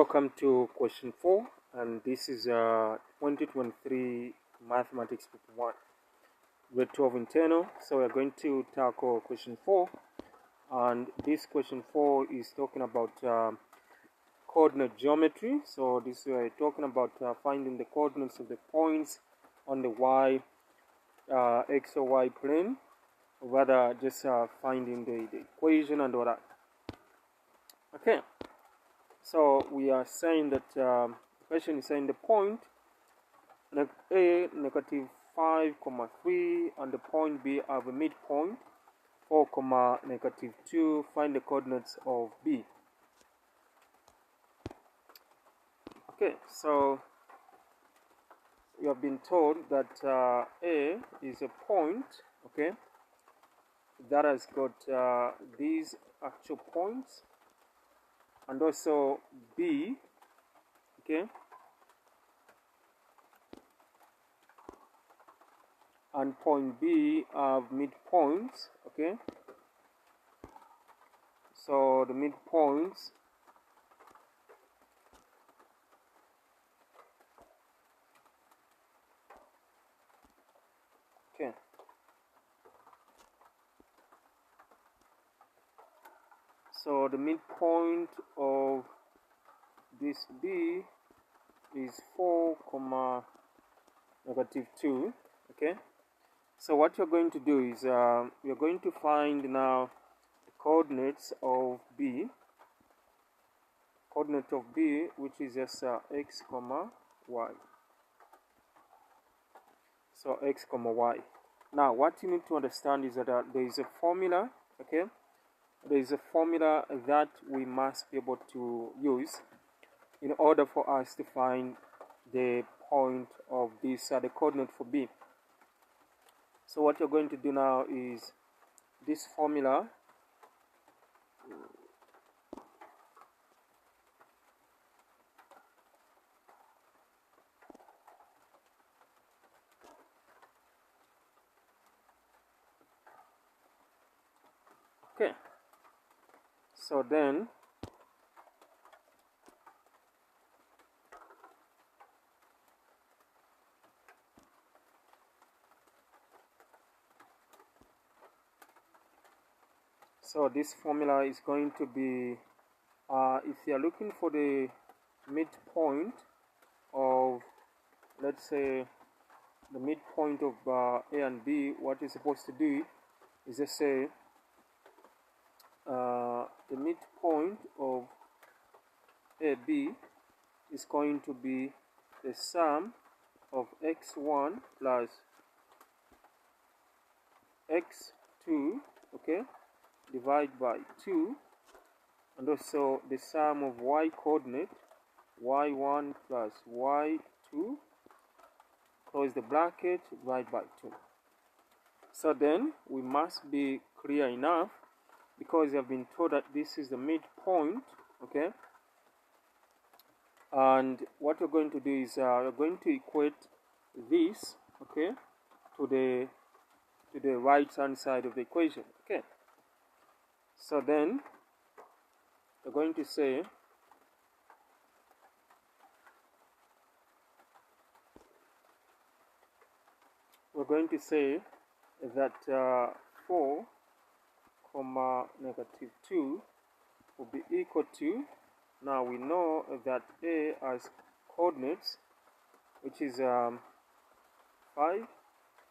Welcome to question 4, and this is 2023 Mathematics Paper 1, grade 12 internal. So we're going to tackle question 4, and this question 4 is talking about coordinate geometry. So this we're talking about finding the coordinates of the points on the x or y plane, or rather just finding the equation and all that. Okay. So we are saying that the question is saying the point A negative 5, 3 and the point B have a midpoint 4, negative 2. Find the coordinates of B. Okay, so we have been told that A is a point, okay, that has got these actual points, and also B, okay, and point B have midpoints, okay. So the midpoints okay. So the midpoint of this B is 4, negative 2, okay. So what you're going to do is you're going to find now the coordinates of B, which is just x, y. So x, y. Now what you need to understand is that there is a formula, okay. There is a formula that we must be able to use in order for us to find the point of this, the coordinate for B. So what you're going to do now is this formula okay. So then this formula is going to be if you are looking for the midpoint of, let's say, the midpoint of A and B, what you're supposed to do is just say the midpoint of AB is going to be the sum of x1 plus x2, okay, divided by 2, and also the sum of y coordinate y1 plus y2, close the bracket, divide by 2. So then we must be clear enough, because we have been told that this is the midpoint, okay. And what we're going to do is we're going to equate this, okay, to the right hand side of the equation, okay. So then we're going to say that 4, negative 2 will be equal to, now we know that A has coordinates, which is 5,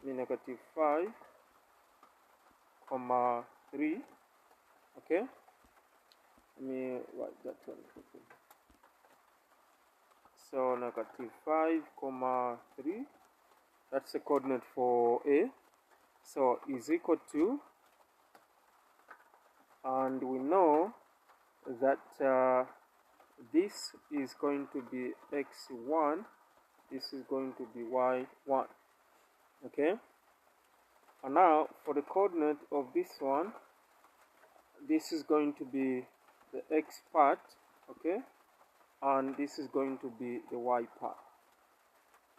negative 5, 3, okay. Let me write that one quickly. So negative 5, 3, that's the coordinate for A. So is equal to, and we know that this is going to be x1, this is going to be y1, okay. And now for the coordinate of this one, this is going to be the x part, okay, and this is going to be the y part.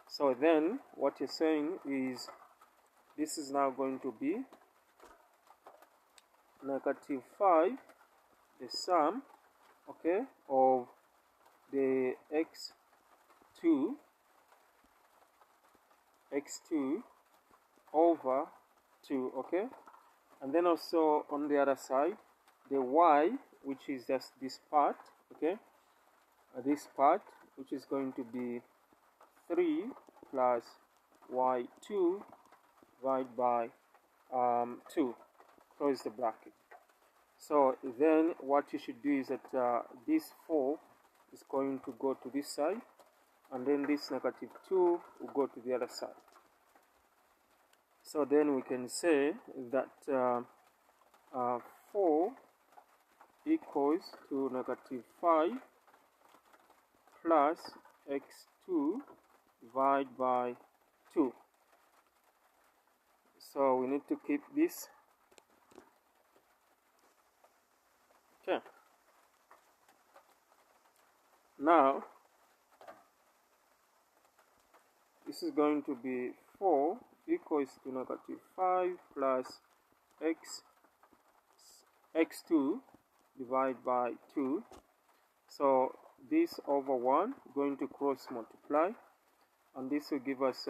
So then what you're saying is this is now going to be negative 5, the sum, okay, of the x2 over 2, okay? And then also on the other side, the y, which is just this part, okay? This part, which is going to be 3 plus y2 divided by 2, close the bracket. So then what you should do is that this 4 is going to go to this side, and then this negative 2 will go to the other side. So then we can say that 4 equals to negative 5 plus x2 divided by 2. So we need to keep this. Okay. Now this is going to be 4 equals to negative 5 plus x2 divided by 2. So this over 1 going to cross multiply, and this will give us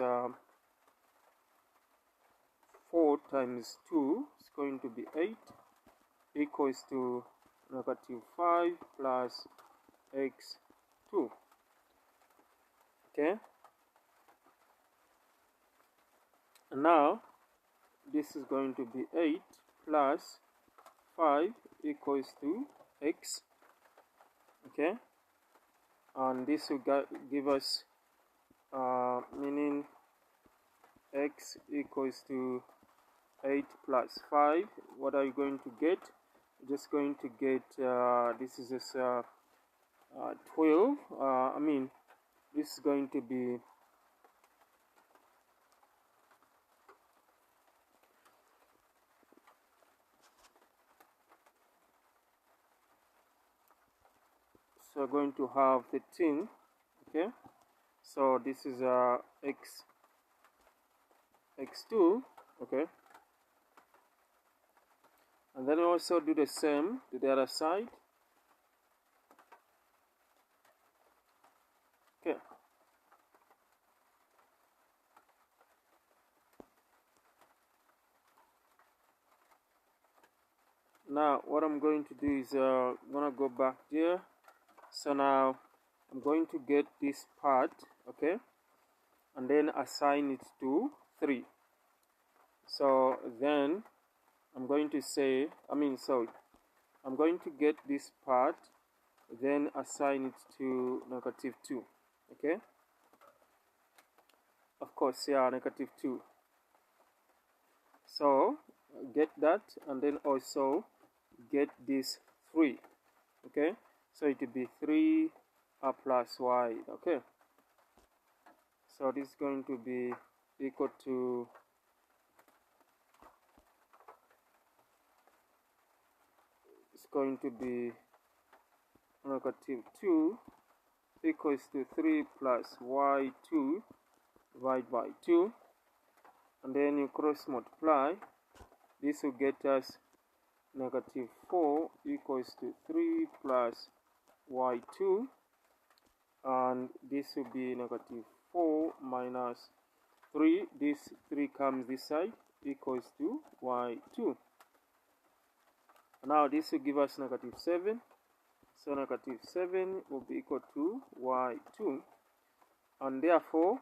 4 times 2 is going to be 8 equals to negative 5 plus x2. Okay. And now this is going to be 8 plus 5 equals to x. Okay. And this will give us meaning x equals to 8 plus 5. What are you going to get? You're just going to get this is just 12. This is going to be so we're going to have 13. Okay, so this is x2. Okay, and then we also do the same to the other side. Okay, now what I'm going to do is I'm gonna go back there. So now I'm going to get this part, okay, and then assign it to 3. So then I'm going to say, I'm going to get this part, then assign it to negative 2, okay? Of course, yeah, negative 2. So get that, and then also get this 3, okay? So it will be 3 plus y, okay? So this is going to be equal to negative 2 equals to 3 plus y2 divided by 2, and then you cross multiply. This will get us negative 4 equals to 3 plus y2, and this will be negative 4 minus 3. This 3 comes this side, equals to y2. Now this will give us negative 7. So negative 7 will be equal to y2, and therefore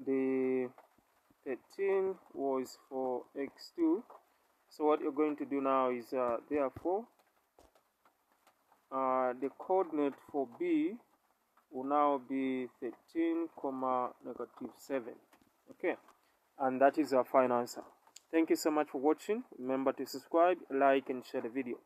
the 13 was for x2. So what you're going to do now is therefore the coordinate for B will now be 13, negative 7. Okay, and that is our final answer. Thank you so much for watching. Remember to subscribe, like, and share the video.